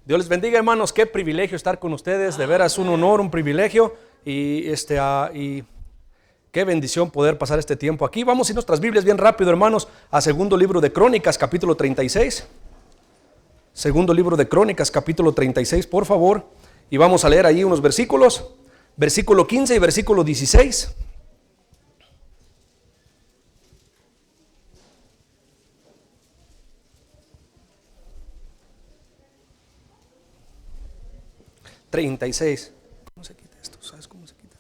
Dios les bendiga, hermanos. Qué privilegio estar con ustedes. De veras, un honor, un privilegio. Y qué bendición poder pasar este tiempo aquí. Vamos a ir nuestras Biblias bien rápido, hermanos, a segundo libro de Crónicas, capítulo 36. Segundo libro de Crónicas, capítulo 36, por favor. Y vamos a leer ahí unos versículos. Versículo 15 y versículo 16. ¿Cómo se quita esto? ¿Sabes cómo se quita?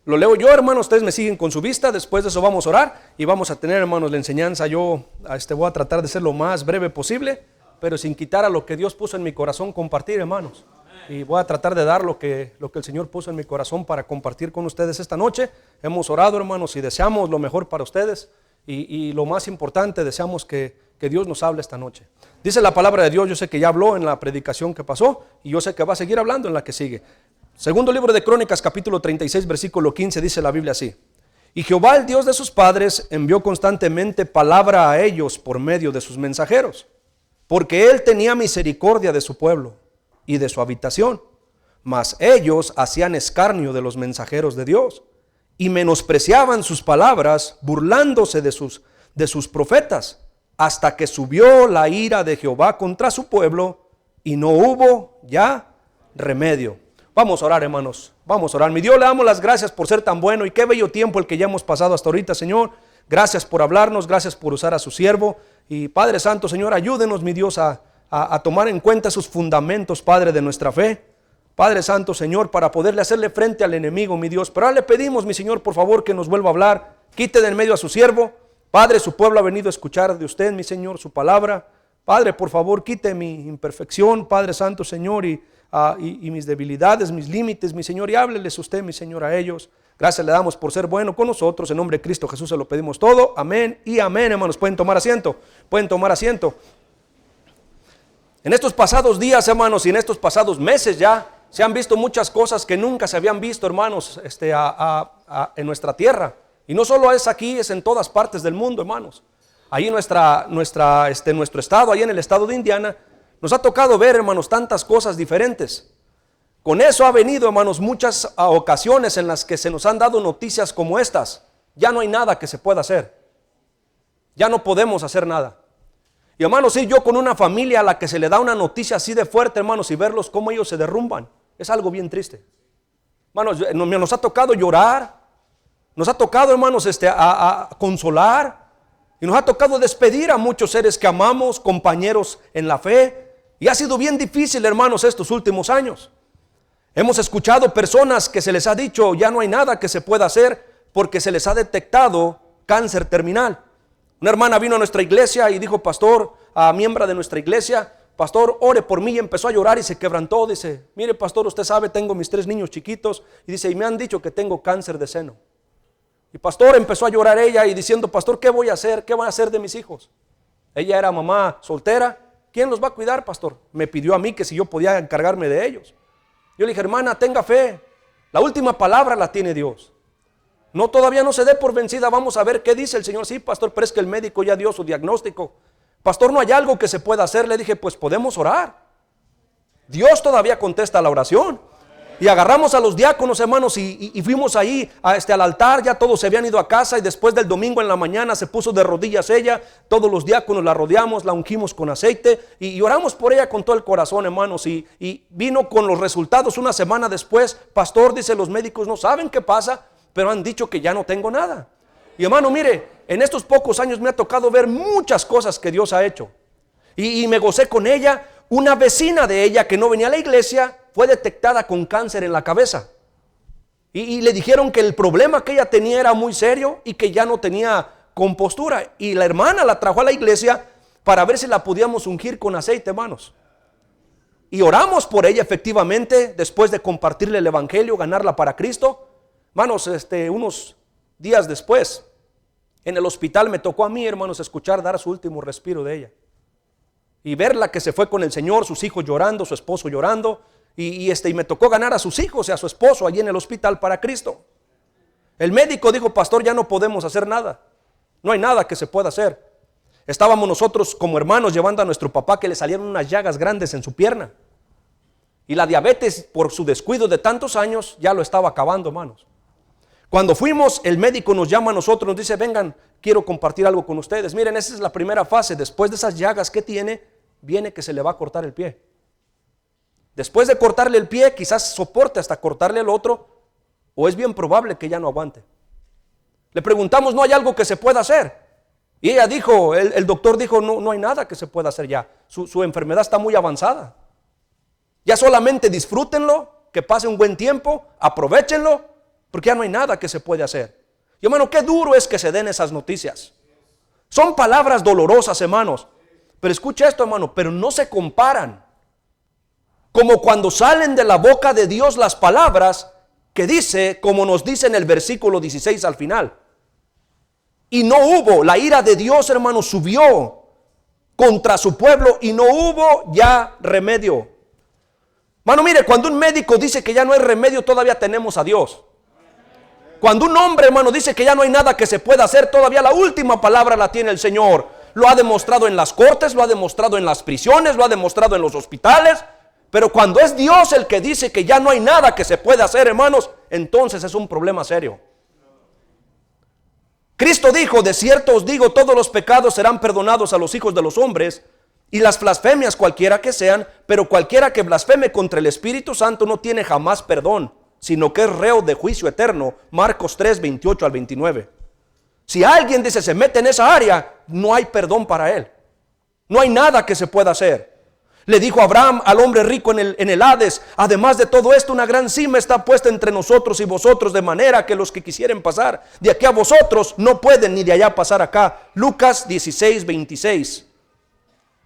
Lo leo yo, hermanos, ustedes me siguen con su vista. Después de eso vamos a orar y vamos a tener, hermanos, la enseñanza. Yo voy a tratar de ser lo más breve posible, pero sin quitar a lo que Dios puso en mi corazón compartir, hermanos. Y voy a tratar de dar lo que el Señor puso en mi corazón para compartir con ustedes esta noche. Hemos orado, hermanos, y deseamos lo mejor para ustedes. Y lo más importante, deseamos que Dios nos hable esta noche. Dice la palabra de Dios, yo sé que ya habló en la predicación que pasó y yo sé que va a seguir hablando en la que sigue. Segundo libro de Crónicas, capítulo 36, versículo 15, dice la Biblia así: y Jehová, el Dios de sus padres, envió constantemente palabra a ellos por medio de sus mensajeros, porque él tenía misericordia de su pueblo y de su habitación, mas ellos hacían escarnio de los mensajeros de Dios y menospreciaban sus palabras, burlándose de sus profetas, hasta que subió la ira de Jehová contra su pueblo y no hubo ya remedio. Vamos a orar, hermanos, vamos a orar. Mi Dios, le damos las gracias por ser tan bueno y qué bello tiempo el que ya hemos pasado hasta ahorita, Señor. Gracias por hablarnos, gracias por usar a su siervo. Y Padre Santo, Señor, ayúdenos, mi Dios, a tomar en cuenta esos fundamentos, Padre, de nuestra fe. Padre Santo, Señor, para poderle hacerle frente al enemigo, mi Dios. Pero ahora le pedimos, mi Señor, por favor, que nos vuelva a hablar. Quite de en medio a su siervo. Padre, su pueblo ha venido a escuchar de usted, mi Señor, su palabra. Padre, por favor, quite mi imperfección, Padre Santo, Señor, y mis debilidades, mis límites, mi Señor, y hábleles usted, mi Señor, a ellos. Gracias le damos por ser bueno con nosotros. En nombre de Cristo Jesús se lo pedimos todo. Amén y amén, hermanos. Pueden tomar asiento. Pueden tomar asiento. En estos pasados días, hermanos, y en estos pasados meses ya, se han visto muchas cosas que nunca se habían visto, hermanos, en nuestra tierra. Y no solo es aquí, es en todas partes del mundo, hermanos. Ahí en nuestro estado, ahí en el estado de Indiana, nos ha tocado ver, hermanos, tantas cosas diferentes. Con eso ha venido, hermanos, muchas ocasiones en las que se nos han dado noticias como estas. Ya no hay nada que se pueda hacer. Ya no podemos hacer nada. Y hermanos, ir yo con una familia a la que se le da una noticia así de fuerte, hermanos, y verlos cómo ellos se derrumban, es algo bien triste. Hermanos, nos ha tocado llorar, nos ha tocado, hermanos, a consolar, y nos ha tocado despedir a muchos seres que amamos, compañeros en la fe, y ha sido bien difícil, hermanos, estos últimos años. Hemos escuchado personas que se les ha dicho ya no hay nada que se pueda hacer porque se les ha detectado cáncer terminal. Una hermana vino a nuestra iglesia y dijo: pastor, a miembro de nuestra iglesia, pastor, ore por mí, y empezó a llorar y se quebrantó. Dice: mire, pastor, usted sabe, tengo mis 3 niños chiquitos, y dice, y me han dicho que tengo cáncer de seno. Y pastor, empezó a llorar ella y diciendo: pastor, ¿qué voy a hacer? ¿Qué van a hacer de mis hijos? Ella era mamá soltera. ¿Quién los va a cuidar, pastor? Me pidió a mí que si yo podía encargarme de ellos. Yo le dije: hermana, tenga fe, la última palabra la tiene Dios. No, todavía no se dé por vencida, vamos a ver qué dice el Señor. Sí, pastor, pero es que el médico ya dio su diagnóstico. Pastor, no hay algo que se pueda hacer. Le dije: pues podemos orar. Dios todavía contesta la oración. Y agarramos a los diáconos, hermanos, y fuimos ahí al altar. Ya todos se habían ido a casa, y después del domingo en la mañana se puso de rodillas ella. Todos los diáconos la rodeamos, la ungimos con aceite y oramos por ella con todo el corazón, hermanos. Y vino con los resultados una semana después. Pastor, dice, los médicos no saben qué pasa, pero han dicho que ya no tengo nada. Y hermano, mire, en estos pocos años me ha tocado ver muchas cosas que Dios ha hecho. Y me gocé con ella. Una vecina de ella que no venía a la iglesia fue detectada con cáncer en la cabeza. Y le dijeron que el problema que ella tenía era muy serio y que ya no tenía compostura. Y la hermana la trajo a la iglesia para ver si la podíamos ungir con aceite, hermanos. Y oramos por ella efectivamente, después de compartirle el evangelio, ganarla para Cristo. Hermanos, unos días después, en el hospital me tocó a mí, hermanos, escuchar dar su último respiro de ella. Y verla que se fue con el Señor, sus hijos llorando, su esposo llorando. Y me tocó ganar a sus hijos y a su esposo allí en el hospital para Cristo. El médico dijo: pastor, ya no podemos hacer nada. No hay nada que se pueda hacer. Estábamos nosotros como hermanos llevando a nuestro papá que le salieron unas llagas grandes en su pierna. Y la diabetes, por su descuido de tantos años, ya lo estaba acabando, hermanos. Cuando fuimos, el médico nos llama a nosotros, nos dice, vengan, quiero compartir algo con ustedes. Miren, esa es la primera fase. Después de esas llagas que tiene, viene que se le va a cortar el pie. Después de cortarle el pie, quizás soporte hasta cortarle el otro, o es bien probable que ya no aguante. Le preguntamos, ¿no hay algo que se pueda hacer? Y ella dijo, el doctor dijo, no hay nada que se pueda hacer ya. Su enfermedad está muy avanzada. Ya solamente disfrútenlo, que pase un buen tiempo, aprovéchenlo, porque ya no hay nada que se puede hacer. Y hermano, qué duro es que se den esas noticias. Son palabras dolorosas, hermanos. Pero escucha esto, hermano, pero no se comparan. Como cuando salen de la boca de Dios las palabras que dice, como nos dice en el versículo 16 al final. Y no hubo, la ira de Dios, hermano, subió contra su pueblo y no hubo ya remedio. Hermano, mire, cuando un médico dice que ya no hay remedio, todavía tenemos a Dios. Cuando un hombre, hermano, dice que ya no hay nada que se pueda hacer, todavía la última palabra la tiene el Señor. Lo ha demostrado en las cortes, lo ha demostrado en las prisiones, lo ha demostrado en los hospitales. Pero cuando es Dios el que dice que ya no hay nada que se pueda hacer, hermanos, entonces es un problema serio. Cristo dijo, de cierto os digo, todos los pecados serán perdonados a los hijos de los hombres y las blasfemias cualquiera que sean, pero cualquiera que blasfeme contra el Espíritu Santo no tiene jamás perdón, sino que es reo de juicio eterno. Marcos 3, 28 al 29. Si alguien dice se mete en esa área, no hay perdón para él. No hay nada que se pueda hacer. Le dijo Abraham al hombre rico en el Hades, además de todo esto, una gran cima está puesta entre nosotros y vosotros, de manera que los que quisieren pasar de aquí a vosotros no pueden ni de allá pasar acá. Lucas 16, 26.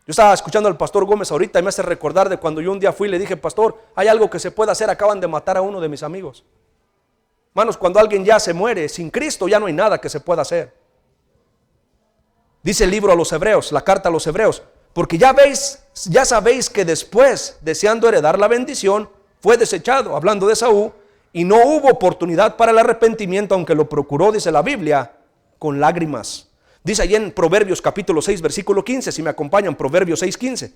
Yo estaba escuchando al pastor Gómez ahorita y me hace recordar de cuando yo un día fui y le dije, pastor, hay algo que se puede hacer, acaban de matar a uno de mis amigos. Hermanos, cuando alguien ya se muere sin Cristo, ya no hay nada que se pueda hacer. Dice el libro a los Hebreos, la carta a los Hebreos, porque ya sabéis que después, deseando heredar la bendición, fue desechado, hablando de Esaú, y no hubo oportunidad para el arrepentimiento, aunque lo procuró, dice la Biblia, con lágrimas. Dice allí en Proverbios capítulo 6, versículo 15, si me acompañan, Proverbios 6, 15.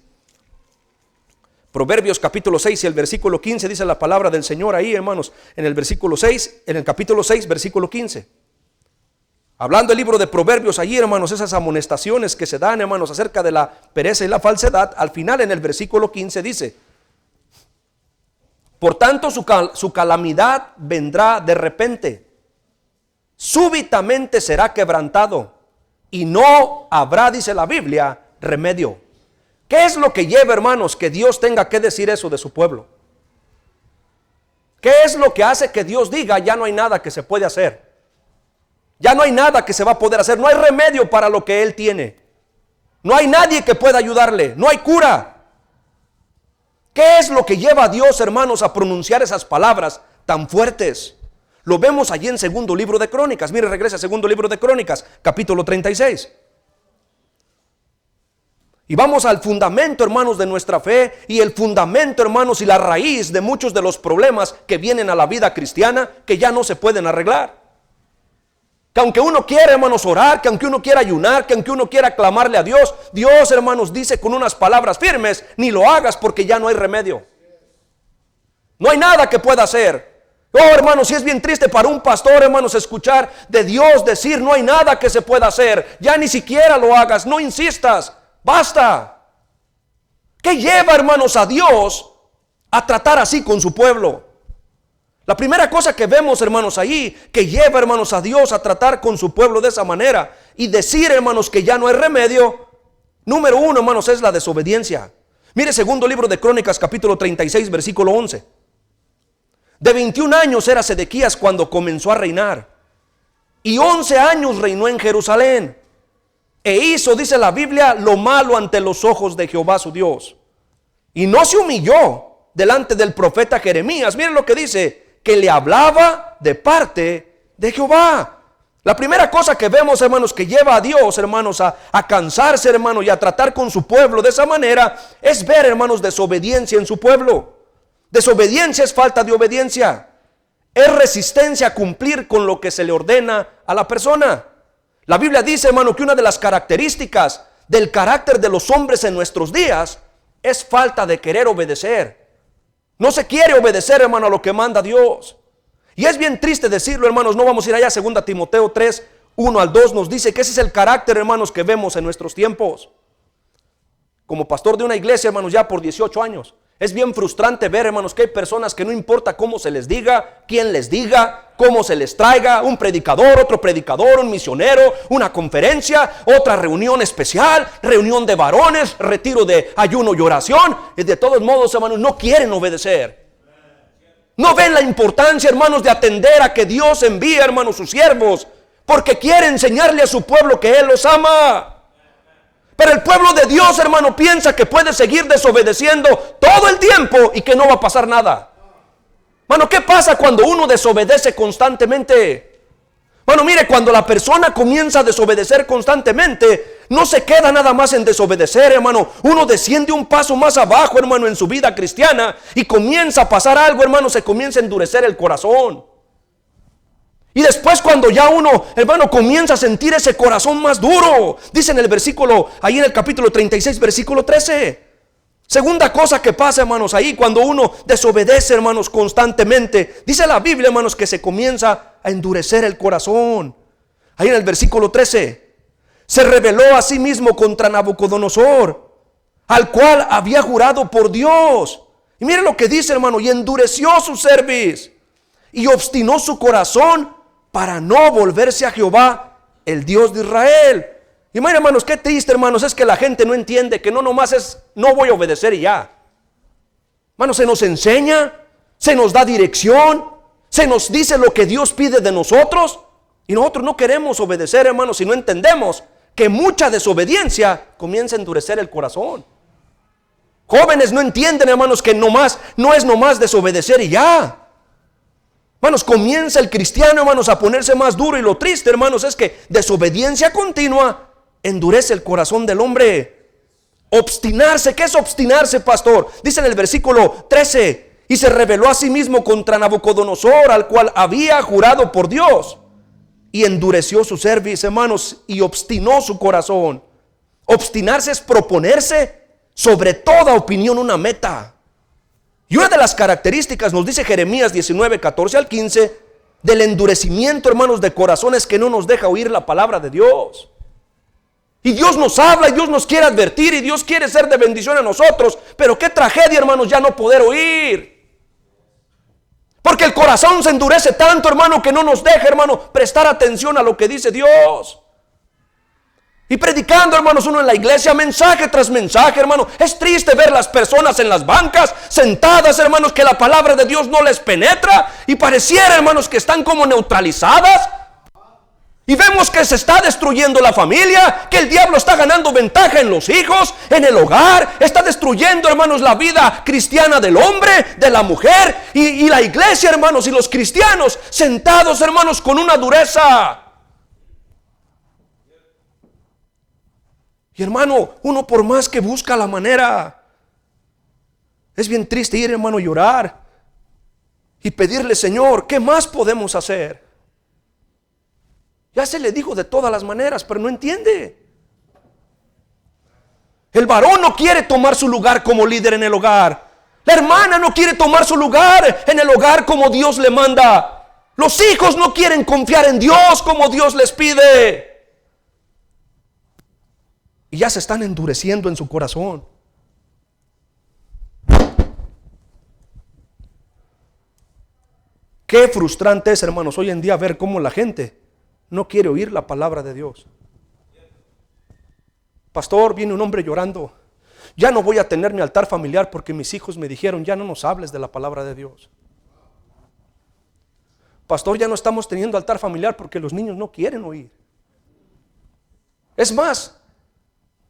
Proverbios capítulo 6 y el versículo 15 dice la palabra del Señor ahí, hermanos, en el versículo 6, en el capítulo 6, versículo 15. Hablando el libro de Proverbios allí, hermanos, esas amonestaciones que se dan, hermanos, acerca de la pereza y la falsedad, al final en el versículo 15 dice, por tanto su calamidad vendrá de repente, súbitamente será quebrantado, y no habrá, dice la Biblia, remedio. ¿Qué es lo que lleva, hermanos, que Dios tenga que decir eso de su pueblo? ¿Qué es lo que hace que Dios diga, ya no hay nada que se puede hacer? Ya no hay nada que se va a poder hacer, no hay remedio para lo que Él tiene. No hay nadie que pueda ayudarle, no hay cura. ¿Qué es lo que lleva a Dios, hermanos, a pronunciar esas palabras tan fuertes? Lo vemos allí en segundo libro de Crónicas. Mire, regresa a segundo libro de Crónicas, capítulo 36. Y vamos al fundamento, hermanos, de nuestra fe, y el fundamento, hermanos, y la raíz de muchos de los problemas que vienen a la vida cristiana, que ya no se pueden arreglar. Que aunque uno quiera, hermanos, orar, que aunque uno quiera ayunar, que aunque uno quiera clamarle a Dios, Dios, hermanos, dice con unas palabras firmes, ni lo hagas porque ya no hay remedio. No hay nada que pueda hacer. Oh, hermanos, si es bien triste para un pastor, hermanos, escuchar de Dios decir, no hay nada que se pueda hacer, ya ni siquiera lo hagas, no insistas, basta. ¿Qué lleva, hermanos, a Dios a tratar así con su pueblo? La primera cosa que vemos, hermanos, ahí, que lleva, hermanos, a Dios a tratar con su pueblo de esa manera y decir, hermanos, que ya no hay remedio, número uno, hermanos, es la desobediencia. Mire, segundo libro de Crónicas, capítulo 36, versículo 11. De 21 años era Sedequías cuando comenzó a reinar, y 11 años reinó en Jerusalén, e hizo, dice la Biblia, lo malo ante los ojos de Jehová su Dios, y no se humilló delante del profeta Jeremías. Miren lo que dice, que le hablaba de parte de Jehová. La primera cosa que vemos, hermanos, que lleva a Dios, hermanos, a cansarse, hermanos, y a tratar con su pueblo de esa manera, es ver, hermanos, desobediencia en su pueblo. Desobediencia es falta de obediencia, es resistencia a cumplir con lo que se le ordena a la persona. La Biblia dice, hermano, que una de las características del carácter de los hombres en nuestros días es falta de querer obedecer. No se quiere obedecer, hermano, a lo que manda Dios. Y es bien triste decirlo, hermanos. No vamos a ir allá. 2 Timoteo 3, 1 al 2 nos dice que ese es el carácter, hermanos, que vemos en nuestros tiempos. Como pastor de una iglesia, hermanos, ya por 18 años, es bien frustrante ver, hermanos, que hay personas que no importa cómo se les diga, quién les diga, cómo se les traiga, un predicador, otro predicador, un misionero, una conferencia, otra reunión especial, reunión de varones, retiro de ayuno y oración, y de todos modos, hermanos, no quieren obedecer. No ven la importancia, hermanos, de atender a que Dios envíe, hermanos, sus siervos, porque quiere enseñarle a su pueblo que Él los ama. Pero el pueblo de Dios, hermano, piensa que puede seguir desobedeciendo todo el tiempo y que no va a pasar nada. Mano, ¿qué pasa cuando uno desobedece constantemente? Bueno, mire, cuando la persona comienza a desobedecer constantemente, no se queda nada más en desobedecer, hermano. Uno desciende un paso más abajo, hermano, en su vida cristiana, y comienza a pasar algo, hermano, se comienza a endurecer el corazón. Y después, cuando ya uno, hermano, comienza a sentir ese corazón más duro, dice en el versículo, ahí en el capítulo 36, versículo 13. Segunda cosa que pasa, hermanos, ahí cuando uno desobedece, hermanos, constantemente, dice la Biblia, hermanos, que se comienza a endurecer el corazón. Ahí en el versículo 13, se rebeló a sí mismo contra Nabucodonosor, al cual había jurado por Dios. Y mire lo que dice, hermano, y endureció su cerviz y obstinó su corazón para no volverse a Jehová, el Dios de Israel. Y mira, hermanos, qué triste, hermanos, es que la gente no entiende que no nomás es, no voy a obedecer y ya. Hermanos, se nos enseña, se nos da dirección, se nos dice lo que Dios pide de nosotros, y nosotros no queremos obedecer, hermanos, si no entendemos que mucha desobediencia comienza a endurecer el corazón. Jóvenes no entienden, hermanos, que nomás, no es nomás desobedecer y ya. Hermanos, comienza el cristiano, hermanos, a ponerse más duro, y lo triste, hermanos, es que desobediencia continua endurece el corazón del hombre. Obstinarse, ¿qué es obstinarse, pastor? Dice en el versículo 13, y se rebeló a sí mismo contra Nabucodonosor, al cual había jurado por Dios, y endureció su cerviz, hermanos, y obstinó su corazón. Obstinarse es proponerse sobre toda opinión una meta. Y una de las características, nos dice Jeremías 19, 14 al 15, del endurecimiento, hermanos, de corazones, que no nos deja oír la palabra de Dios. Y Dios nos habla, y Dios nos quiere advertir, y Dios quiere ser de bendición a nosotros. Pero qué tragedia, hermanos, ya no poder oír. Porque el corazón se endurece tanto, hermano, que no nos deja, hermano, prestar atención a lo que dice Dios. Y predicando, hermanos, uno en la iglesia, mensaje tras mensaje, hermano. Es triste ver las personas en las bancas, sentadas, hermanos, que la palabra de Dios no les penetra, y pareciera, hermanos, que están como neutralizadas. Y vemos que se está destruyendo la familia, que el diablo está ganando ventaja en los hijos, en el hogar. Está destruyendo, hermanos, la vida cristiana del hombre, de la mujer, y la iglesia, hermanos, y los cristianos sentados, hermanos, con una dureza. Y hermano, uno por más que busca la manera, es bien triste ir, hermano, llorar y pedirle, Señor, ¿qué más podemos hacer? Ya se le dijo de todas las maneras, pero no entiende. El varón no quiere tomar su lugar como líder en el hogar. La hermana no quiere tomar su lugar en el hogar como Dios le manda. Los hijos no quieren confiar en Dios como Dios les pide. Y ya se están endureciendo en su corazón. Qué frustrante es, hermanos, hoy en día ver cómo la gente no quiere oír la palabra de Dios. Pastor, viene un hombre llorando. Ya no voy a tener mi altar familiar porque mis hijos me dijeron, ya no nos hables de la palabra de Dios. Pastor, ya no estamos teniendo altar familiar porque los niños no quieren oír. Es más,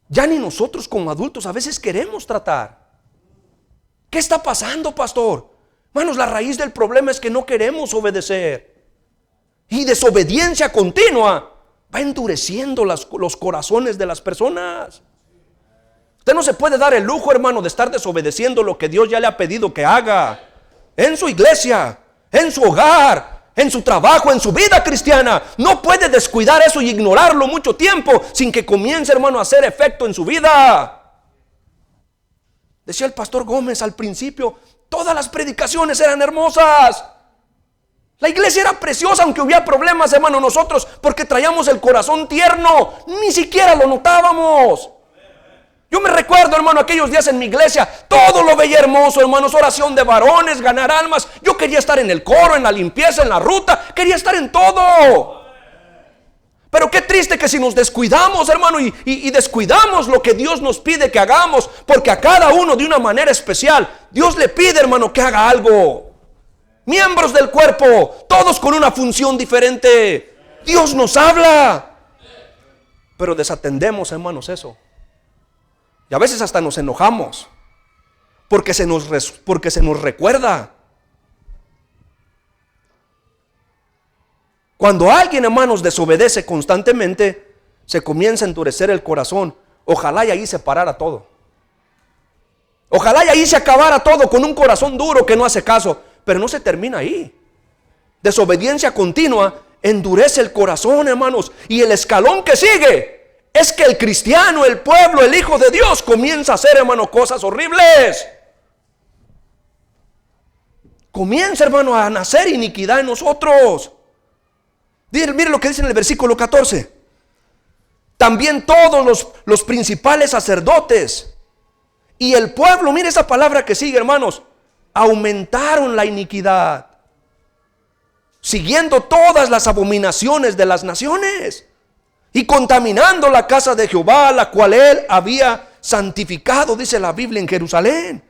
ya ni nosotros como adultos a veces queremos tratar. ¿Qué está pasando, pastor? Hermanos, la raíz del problema es que no queremos obedecer. Y desobediencia continua va endureciendo los corazones de las personas. Usted no se puede dar el lujo, hermano, de estar desobedeciendo lo que Dios ya le ha pedido que haga. En su iglesia, en su hogar, en su trabajo, en su vida cristiana. No puede descuidar eso y ignorarlo mucho tiempo sin que comience, hermano, a hacer efecto en su vida. Decía el pastor Gómez al principio, todas las predicaciones eran hermosas. La iglesia era preciosa, aunque hubiera problemas, hermano, nosotros, porque traíamos el corazón tierno, ni siquiera lo notábamos. Yo me recuerdo, hermano, aquellos días en mi iglesia, todo lo veía hermoso, hermanos, oración de varones, ganar almas. Yo quería estar en el coro, en la limpieza, en la ruta, quería estar en todo. Pero qué triste que si nos descuidamos, hermano, y descuidamos lo que Dios nos pide que hagamos, porque a cada uno de una manera especial, Dios le pide, hermano, que haga algo. Miembros del cuerpo, todos con una función diferente. Dios nos habla, pero desatendemos, hermanos, eso. Y a veces hasta nos enojamos porque se nos recuerda. Cuando alguien, hermanos, desobedece constantemente, se comienza a endurecer el corazón. Ojalá y ahí se parara todo. Ojalá y ahí se acabara todo con un corazón duro que no hace caso. Pero no se termina ahí. Desobediencia continua endurece el corazón, hermanos. Y el escalón que sigue es que el cristiano, el pueblo, el hijo de Dios comienza a hacer, hermano, cosas horribles. Comienza, hermano, a nacer iniquidad en nosotros. Mire lo que dice en el versículo 14. También todos los principales sacerdotes y el pueblo, mire esa palabra que sigue, hermanos, aumentaron la iniquidad, siguiendo todas las abominaciones de las naciones y contaminando la casa de Jehová, la cual él había santificado, dice la Biblia, en Jerusalén.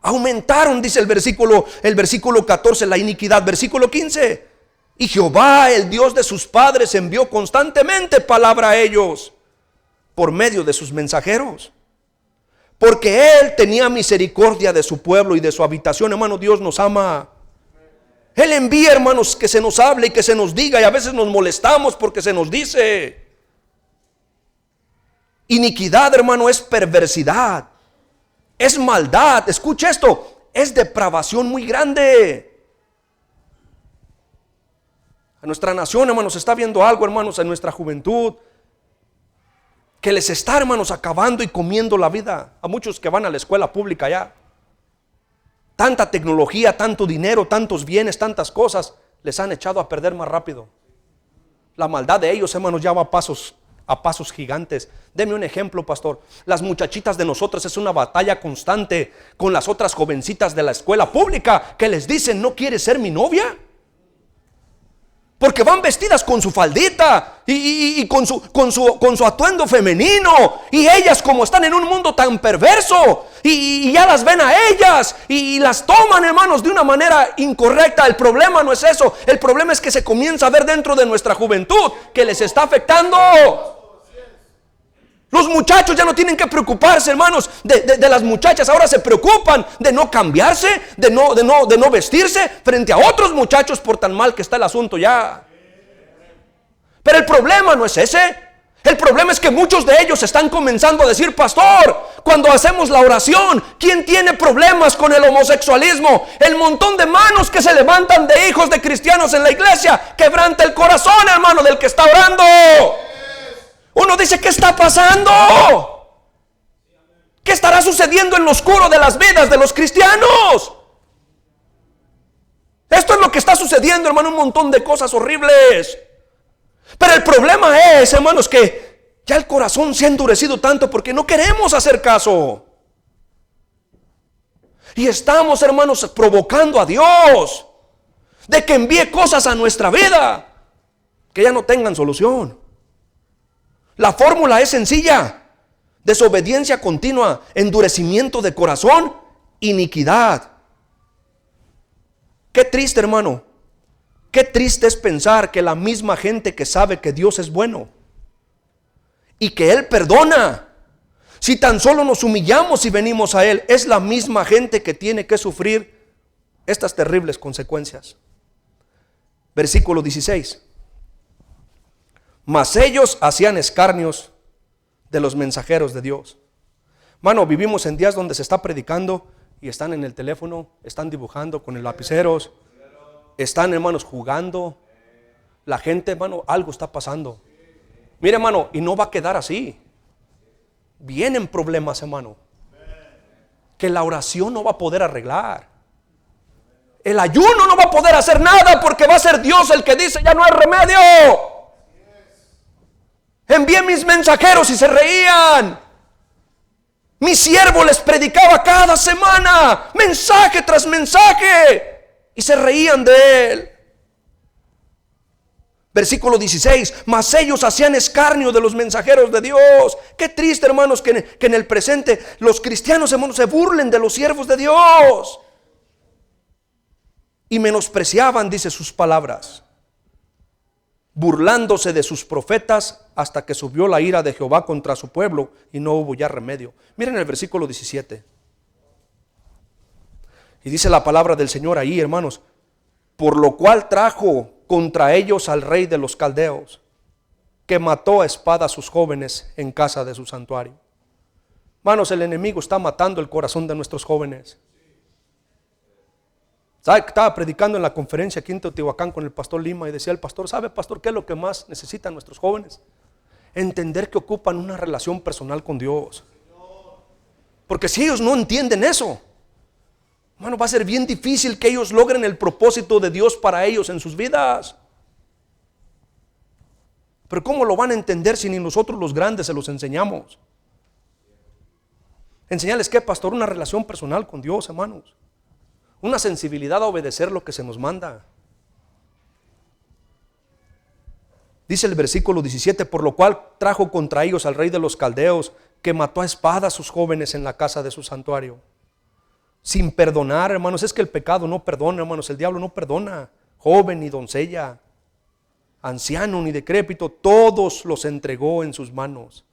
Aumentaron, dice el versículo 14, la iniquidad. Versículo 15. Y Jehová, el Dios de sus padres, envió constantemente palabra a ellos por medio de sus mensajeros, porque él tenía misericordia de su pueblo y de su habitación. Hermano, Dios nos ama. Él envía, hermanos, que se nos hable y que se nos diga, y a veces nos molestamos porque se nos dice. Iniquidad, hermano, es perversidad, es maldad. Escuche esto, es depravación muy grande. A nuestra nación, hermanos, está viendo algo, hermanos, en nuestra juventud, que les está, hermanos, acabando y comiendo la vida a muchos que van a la escuela pública ya. Tanta tecnología, tanto dinero, tantos bienes, tantas cosas, les han echado a perder más rápido. La maldad de ellos, hermanos, ya va a pasos gigantes. Deme un ejemplo, pastor. Las muchachitas de nosotros es una batalla constante con las otras jovencitas de la escuela pública que les dicen, ¿no quieres ser mi novia? Porque van vestidas con su faldita y con su atuendo femenino. Y ellas, como están en un mundo tan perverso, y ya las ven a ellas y las toman, hermanos, de una manera incorrecta. El problema no es eso. El problema es que se comienza a ver dentro de nuestra juventud que les está afectando. Los muchachos ya no tienen que preocuparse, hermanos, de las muchachas. Ahora se preocupan de no cambiarse, de no vestirse frente a otros muchachos por tan mal que está el asunto ya. Pero el problema no es ese. El problema es que muchos de ellos están comenzando a decir, pastor, cuando hacemos la oración, ¿quién tiene problemas con el homosexualismo? El montón de manos que se levantan de hijos de cristianos en la iglesia quebranta el corazón, hermano, del que está orando. Uno dice, ¿qué está pasando? ¿Qué estará sucediendo en lo oscuro de las vidas de los cristianos? Esto es lo que está sucediendo, hermano, un montón de cosas horribles. Pero el problema es, hermanos, que ya el corazón se ha endurecido tanto porque no queremos hacer caso. Y estamos, hermanos, provocando a Dios de que envíe cosas a nuestra vida que ya no tengan solución. La fórmula es sencilla: desobediencia continua, endurecimiento de corazón, iniquidad. Qué triste, hermano. Qué triste es pensar que la misma gente que sabe que Dios es bueno y que Él perdona, si tan solo nos humillamos y venimos a Él, es la misma gente que tiene que sufrir estas terribles consecuencias. Versículo 16. Mas ellos hacían escarnios de los mensajeros de Dios. Mano, vivimos en días donde se está predicando y están en el teléfono, están dibujando con el lapiceros. Están, hermanos, jugando. La gente, hermano, algo está pasando. Mire, hermano, y no va a quedar así. Vienen problemas, hermano, que la oración no va a poder arreglar. El ayuno no va a poder hacer nada, porque va a ser Dios el que dice: ya no hay remedio. Envié mis mensajeros y se reían. Mi siervo les predicaba cada semana, mensaje tras mensaje, y se reían de él. Versículo 16: mas ellos hacían escarnio de los mensajeros de Dios. Qué triste, hermanos, que en el presente los cristianos, hermanos, se burlen de los siervos de Dios y menospreciaban, dice, sus palabras, burlándose de sus profetas, hasta que subió la ira de Jehová contra su pueblo y no hubo ya remedio. Miren el versículo 17. Y dice la palabra del Señor ahí, hermanos: por lo cual trajo contra ellos al rey de los caldeos, que mató a espada a sus jóvenes en casa de su santuario. Hermanos, el enemigo está matando el corazón de nuestros jóvenes. ¿Sabe? Estaba predicando en la conferencia aquí en Teotihuacán con el pastor Lima, y decía el pastor: ¿sabe, pastor, qué es lo que más necesitan nuestros jóvenes? Entender que ocupan una relación personal con Dios. Porque si ellos no entienden eso, hermano, va a ser bien difícil que ellos logren el propósito de Dios para ellos en sus vidas. Pero ¿cómo lo van a entender si ni nosotros los grandes se los enseñamos? Enseñarles, ¿qué, pastor? Una relación personal con Dios, hermanos. Una sensibilidad a obedecer lo que se nos manda. Dice el versículo 17: por lo cual trajo contra ellos al rey de los caldeos, que mató a espada a sus jóvenes en la casa de su santuario. Sin perdonar, hermanos. Es que el pecado no perdona, hermanos. El diablo no perdona. Joven ni doncella, anciano ni decrépito, todos los entregó en sus manos.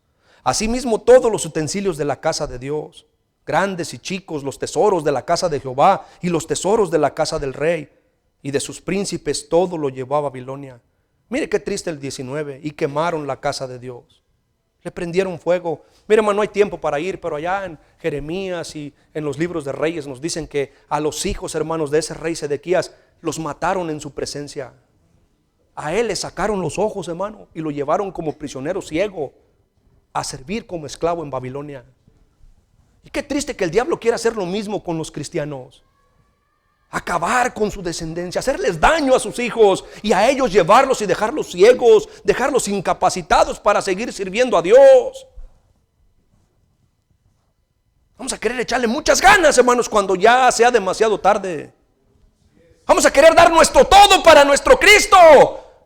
Asimismo todos los utensilios de la casa de Dios, grandes y chicos, los tesoros de la casa de Jehová y los tesoros de la casa del rey y de sus príncipes, todo lo llevó a Babilonia. Mire qué triste el 19: y quemaron la casa de Dios. Le prendieron fuego. Mire, hermano, no hay tiempo para ir, pero allá en Jeremías y en los libros de Reyes nos dicen que a los hijos, hermanos, de ese rey Sedequías los mataron en su presencia. A él le sacaron los ojos, hermano, y lo llevaron como prisionero ciego a servir como esclavo en Babilonia. Y qué triste que el diablo quiera hacer lo mismo con los cristianos. Acabar con su descendencia, hacerles daño a sus hijos y a ellos llevarlos y dejarlos ciegos, dejarlos incapacitados para seguir sirviendo a Dios. Vamos a querer echarle muchas ganas, hermanos, cuando ya sea demasiado tarde. Vamos a querer dar nuestro todo para nuestro Cristo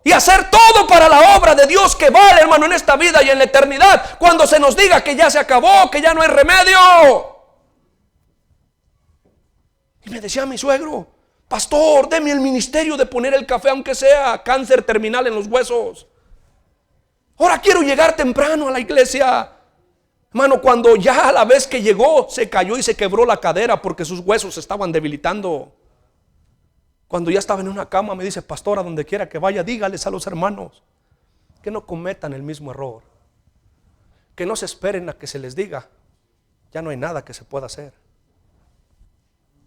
y hacer todo para la obra de Dios que vale, hermano, en esta vida y en la eternidad, cuando se nos diga que ya se acabó, que ya no hay remedio. Y me decía mi suegro: pastor, deme el ministerio de poner el café, aunque sea cáncer terminal en los huesos. Ahora quiero llegar temprano a la iglesia. Hermano, cuando ya a la vez que llegó se cayó y se quebró la cadera porque sus huesos se estaban debilitando. Cuando ya estaba en una cama me dice: pastor, a donde quiera que vaya, dígales a los hermanos que no cometan el mismo error, que no se esperen a que se les diga, ya no hay nada que se pueda hacer.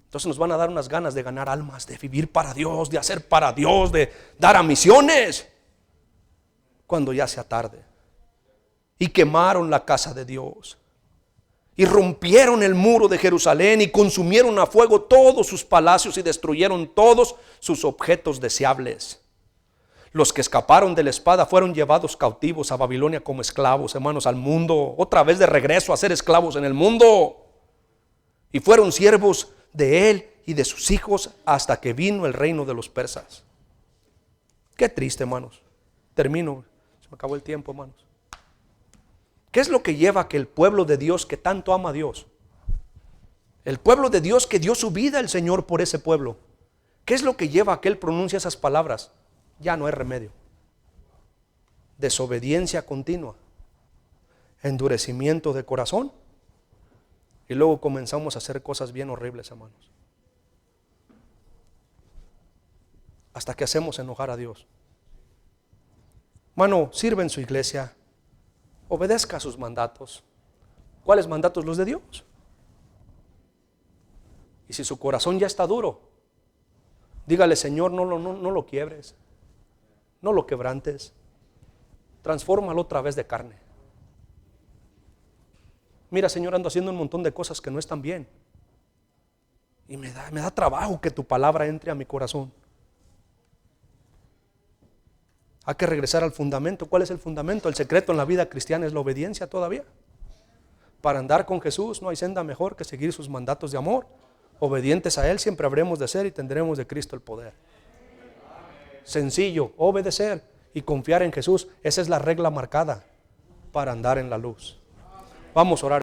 Entonces nos van a dar unas ganas de ganar almas, de vivir para Dios, de hacer para Dios, de dar a misiones, cuando ya sea tarde. Y quemaron la casa de Dios, y rompieron el muro de Jerusalén, y consumieron a fuego todos sus palacios, y destruyeron todos sus objetos deseables. Los que escaparon de la espada fueron llevados cautivos a Babilonia como esclavos, hermanos, al mundo, otra vez de regreso a ser esclavos en el mundo. Y fueron siervos de él y de sus hijos hasta que vino el reino de los persas. Qué triste, hermanos. Termino, se me acabó el tiempo, hermanos. ¿Qué es lo que lleva a que el pueblo de Dios, que tanto ama a Dios, el pueblo de Dios que dio su vida el Señor por ese pueblo, qué es lo que lleva a que él pronuncie esas palabras? Ya no hay remedio. Desobediencia continua, endurecimiento de corazón, y luego comenzamos a hacer cosas bien horribles, hermanos, hasta que hacemos enojar a Dios. Hermano, sirve en su iglesia, obedezca a sus mandatos. ¿Cuáles mandatos? Los de Dios. Y si su corazón ya está duro, Dígale, Señor, no lo quiebres, no lo quebrantes, transfórmalo otra vez de carne. Mira, Señor, ando haciendo un montón de cosas que no están bien y me da trabajo que tu palabra entre a mi corazón. Hay que regresar al fundamento. ¿Cuál es el fundamento? El secreto en la vida cristiana es la obediencia todavía. Para andar con Jesús no hay senda mejor que seguir sus mandatos de amor. Obedientes a Él siempre habremos de ser y tendremos de Cristo el poder. Sencillo, obedecer y confiar en Jesús. Esa es la regla marcada para andar en la luz. Vamos a orar.